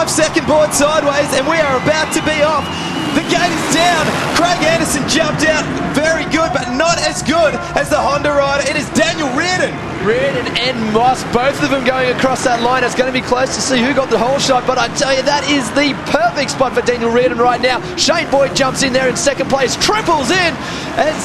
5-second board sideways, and we are about to be off. The gate is down. Craig Anderson jumped out very good, but not as good as the Honda rider. It is Daniel Reen. Reardon and Moss, both of them going across that line. It's going to be close to see who got the whole shot, but I tell you, that is the perfect spot for Daniel Reardon right now. Shane Boyd jumps in there in second place, triples in, and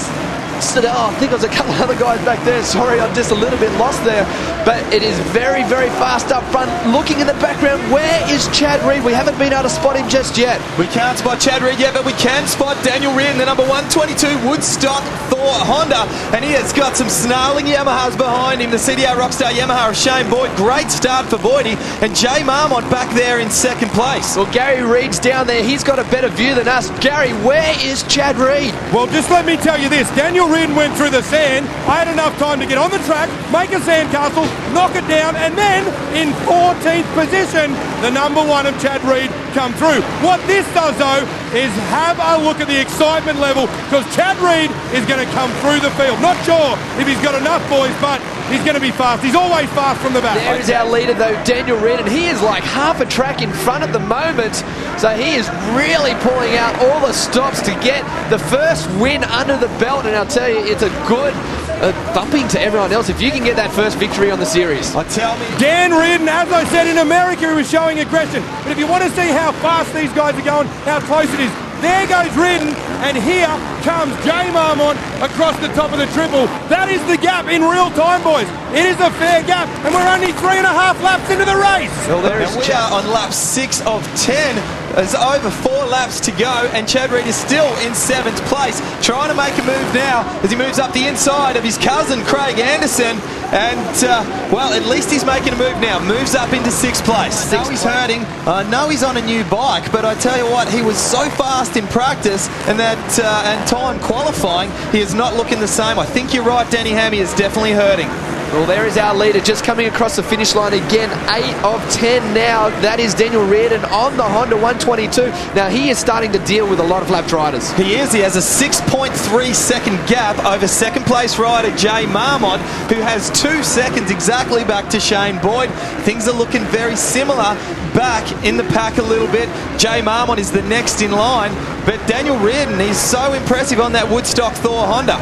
I think there's a couple of other guys back there. Sorry, I'm just a little bit lost there. But it is very, very fast up front. Looking in the background, where is Chad Reed? We haven't been able to spot him just yet. We can't spot Chad Reed yet, but we can spot Daniel Reed in the number 122 Woodstock Thor Honda. And he has got some snarling Yamahas behind him. The CDR Rockstar Yamaha of Shane Boyd. Great start for Boydie. And Jay Marmont back there in second place. Well, Gary Reed's down there. He's got a better view than us. Gary, where is Chad Reed? Well, just let me tell you this. Daniel Reed went through the sand. I had enough time to get on the track, make a sandcastle, knock it down, and then in 14th position, the number one of Chad Reed come through. What this does, though, is have a look at the excitement level, because Chad Reed is going to come through the field. Not sure if he's got enough, boys, but he's going to be fast. He's always fast from the back. There is our leader, though, Daniel Reed, and he is like half a track in front at the moment. So he is really pulling out all the stops to get the first win under the belt. And I'll tell you, it's a good thumping to everyone else if you can get that first victory on the series. Dan Reardon, as I said, in America, he was showing aggression. But if you want to see how fast these guys are going, how close it is, there goes Reardon, and here comes Jay Marmont across the top of the triple. That is the gap in real time, boys. It is a fair gap, and we're only 3.5 laps into the race. Well, we are on lap 6 of 10. There's over 4 laps to go, and Chad Reed is still in 7th place, trying to make a move now as he moves up the inside of his cousin Craig Anderson. And, well, at least he's making a move now. Moves up into 6th place. Now he's hurting. I know he's on a new bike, but I tell you what, he was so fast in practice and and time qualifying, he is not looking the same. I think you're right, Danny Hammy is definitely hurting. Well, there is our leader just coming across the finish line again. 8 of 10 now. That is Daniel Reardon on the Honda 122. Now, he is starting to deal with a lot of lapped riders. He is. He has a 6.3 second gap over second place rider Jay Marmont, who has 2 seconds exactly back to Shane Boyd. Things are looking very similar back in the pack a little bit. Jay Marmont is the next in line, but Daniel Reardon, he's so impressive on that Woodstock Thor Honda.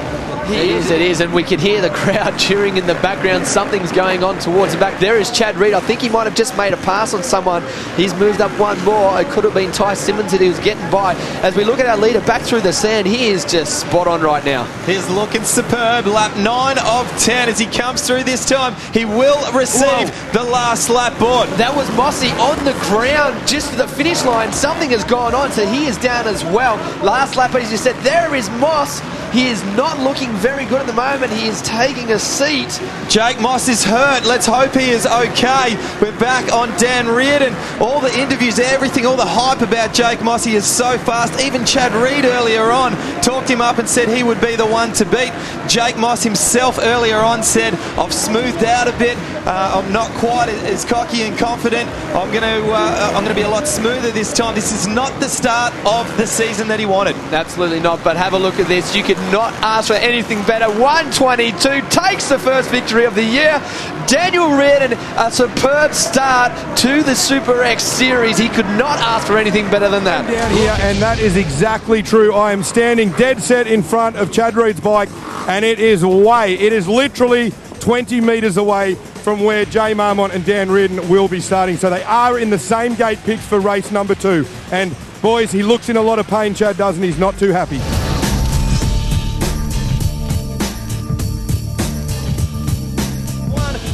It is, and we can hear the crowd cheering in the background. Something's going on towards the back. There is Chad Reed. I think he might have just made a pass on someone. He's moved up one more. It could have been Ty Simmons that he was getting by. As we look at our leader back through the sand, he is just spot on right now. He's looking superb. Lap 9 of 10 as he comes through this time. He will receive the last lap board. That was Mossy on the ground just for the finish line. Something has gone on, so he is down as well. Last lap, as you said, there is Moss. He is not looking very good at the moment. He is taking a seat. Jake Moss is hurt. Let's hope he is okay. We're back on Dan Reardon. All the interviews, everything, all the hype about Jake Moss. He is so fast. Even Chad Reed earlier on talked him up and said he would be the one to beat. Jake Moss himself earlier on said, I've smoothed out a bit. I'm not quite as cocky and confident. I'm going to be a lot smoother this time. This is not the start of the season that he wanted. Absolutely not, but have a look at this. You could not ask for anything better. 122 takes the first victory of the year. Daniel Reardon, a superb start to the Super X series. He could not ask for anything better than that. Down here, and that is exactly true. I am standing dead set in front of Chad Reed's bike, and it is literally 20 metres away from where Jay Marmont and Dan Reardon will be starting. So they are in the same gate picks for race number 2. And boys, he looks in a lot of pain, Chad does, and he's not too happy.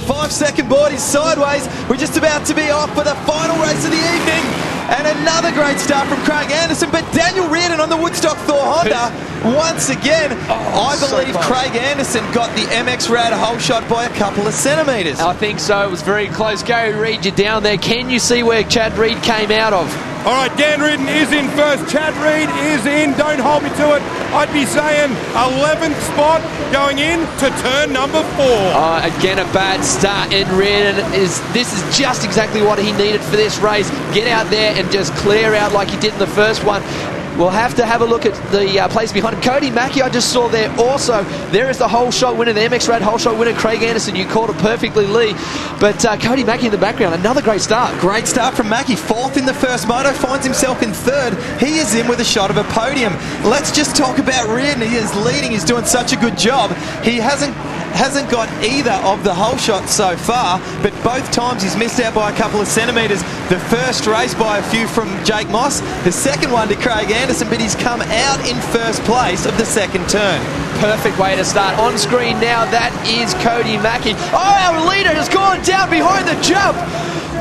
5-second board is sideways. We're just about to be off for the final race of the evening. And another great start from Craig Anderson, but Daniel Reardon on the Woodstock Thor Honda once again. I believe Craig Anderson got the MX Rad whole shot by a couple of centimetres. I think so. It was very close. Gary Reed, you're down there. Can you see where Chad Reed came out of? All right, Dan Reardon is in first. Chad Reed is in. Don't hold me to it. I'd be saying 11th spot going in to turn number 4. Again, a bad start. And Reardon this is just exactly what he needed for this race. Get out there and just clear out like he did in the first one. We'll have to have a look at the place behind him. Cody Mackey, I just saw there also. There is the whole shot winner, the MX Rad whole shot winner, Craig Anderson. You called it perfectly, Lee. But Cody Mackey in the background, another great start. Great start from Mackey. Fourth in the first moto, finds himself in third. He is in with a shot of a podium. Let's just talk about Reen. He is leading. He's doing such a good job. He hasn't got either of the whole shots so far, but both times he's missed out by a couple of centimetres. The first race by a few from Jake Moss, the second one to Craig Anderson, but he's come out in first place of the second turn. Perfect way to start. On screen now, that is Cody Mackey. Oh, our leader has gone down behind the jump.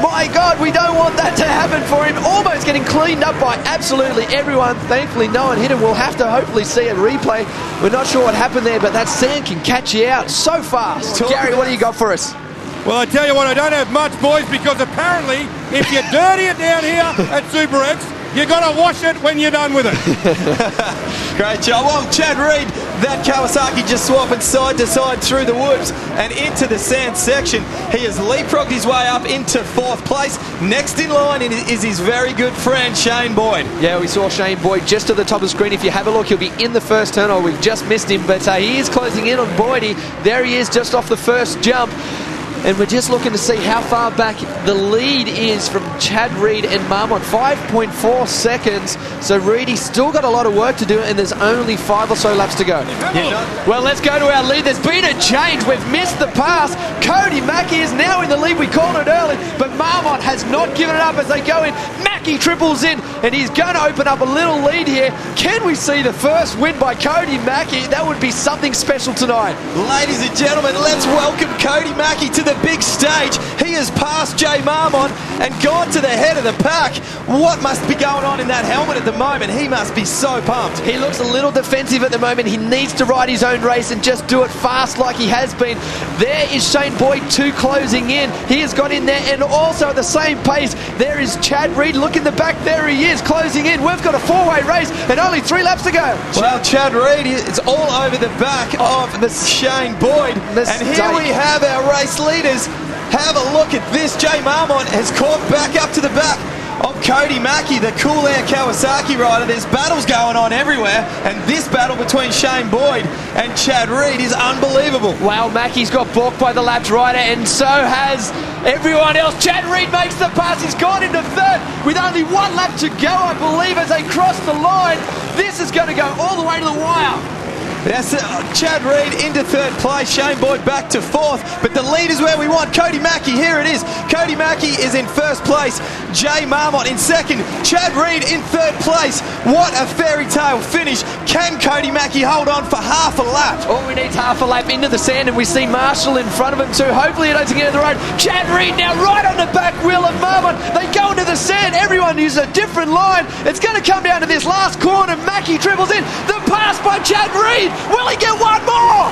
My God, we don't want that to happen for him. Almost getting cleaned up by absolutely everyone. Thankfully, no one hit him. We'll have to hopefully see a replay. We're not sure what happened there, but that sand can catch you out so fast. Gary, what do you got for us? Well, I tell you what, I don't have much, boys, because apparently if you dirty it down here at Super X, you got to wash it when you're done with it. Great job. Well, Chad Reed, that Kawasaki just swapping side to side through the whoops and into the sand section. He has leapfrogged his way up into fourth place. Next in line is his very good friend, Shane Boyd. Yeah, we saw Shane Boyd just to the top of the screen. If you have a look, he'll be in the first turn. We've just missed him, but he is closing in on Boydie. There he is just off the first jump. And we're just looking to see how far back the lead is from Chad Reed and Marmont. 5.4 seconds. So Reedy's still got a lot of work to do, and there's only 5 or so laps to go. Yeah. Well, let's go to our lead. There's been a change. We've missed the pass. Cody Mackey is now in the lead. We called it early, but Marmont has not given it up as they go in. Mackey triples in, and he's going to open up a little lead here. Can we see the first win by Cody Mackey? That would be something special tonight. Ladies and gentlemen, let's welcome Cody Mackey to the big stage. He has passed Jay Marmont and gone to the head of the pack. What must be going on in that helmet at the moment? He must be so pumped. He looks a little defensive at the moment. He needs to ride his own race and just do it fast like he has been. There is Shane Boyd 2 closing in. He has got in there, and also at the same pace, there is Chad Reed. Look in the back, there he is closing in. We've got a 4-way race and only 3 laps to go. Well, Chad Reed is all over the back of Shane Boyd. And here we have our race leaders. Have a look at this. Jay Marmont has caught back up to the back of Cody Mackey, the Cool Air Kawasaki rider. There's battles going on everywhere, and this battle between Shane Boyd and Chad Reed is unbelievable. Wow, Mackey's got balked by the lapped rider, and so has everyone else. Chad Reed makes the pass. He's gone into third with only 1 lap to go, I believe, as they cross the line. This is going to go all the way to the wire. That's Chad Reed into third place, Shane Boyd back to fourth, but the lead is where we want. Cody Mackey, here it is. Cody Mackey is in first place, Jay Marmont in second, Chad Reed in third place. What a fairy tale finish. Can Cody Mackey hold on for half a lap? All we need is half a lap into the sand, and we see Marshall in front of him too. Hopefully he doesn't get in the road. Chad Reed now right on the back wheel of Marmont. They go into the sand. Everyone uses a different line. It's going to come down to this last corner. Mackey dribbles in. The pass by Chad Reed. Will he get one more?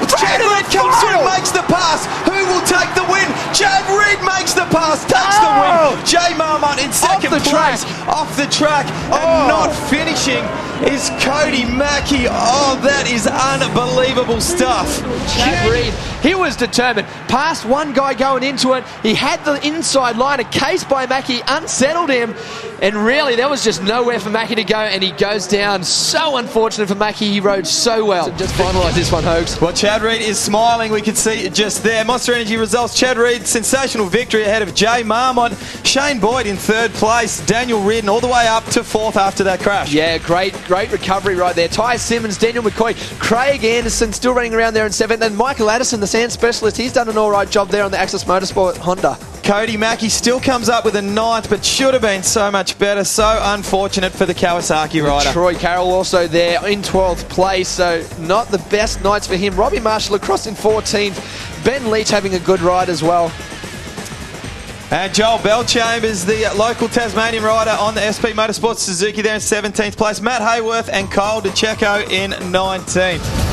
Chad Reed comes through, makes the pass. Who will take the win? Chad Reed makes the pass, takes the win. Jay Marmont in second place. Off the track. And not finishing is Cody Mackey. Oh, that is unbelievable stuff. Chad Reed, he was determined. Past one guy going into it. He had the inside line. A case by Mackey unsettled him. And really, there was just nowhere for Mackey to go, and he goes down. So unfortunate for Mackey. He rode so well. So just finalise this one, Hoax. Well, Chad Reed is smiling. We could see it just there. Monster Energy results. Chad Reed, sensational victory ahead of Jay Marmont. Shane Boyd in third place. Daniel Reardon all the way up to fourth after that crash. Yeah, great recovery right there. Ty Simmons, Daniel McCoy, Craig Anderson still running around there in seventh. And Michael Addison, the sand specialist, he's done an all right job there on the Access Motorsport Honda. Cody Mackey still comes up with a 9th, but should have been so much better. So unfortunate for the Kawasaki rider. Troy Carroll also there in 12th place, so not the best nights for him. Robbie Marshall across in 14th. Ben Leach having a good ride as well. And Joel Bellchambers, the local Tasmanian rider on the SP Motorsports Suzuki there in 17th place. Matt Hayworth and Kyle DeCecco in 19th.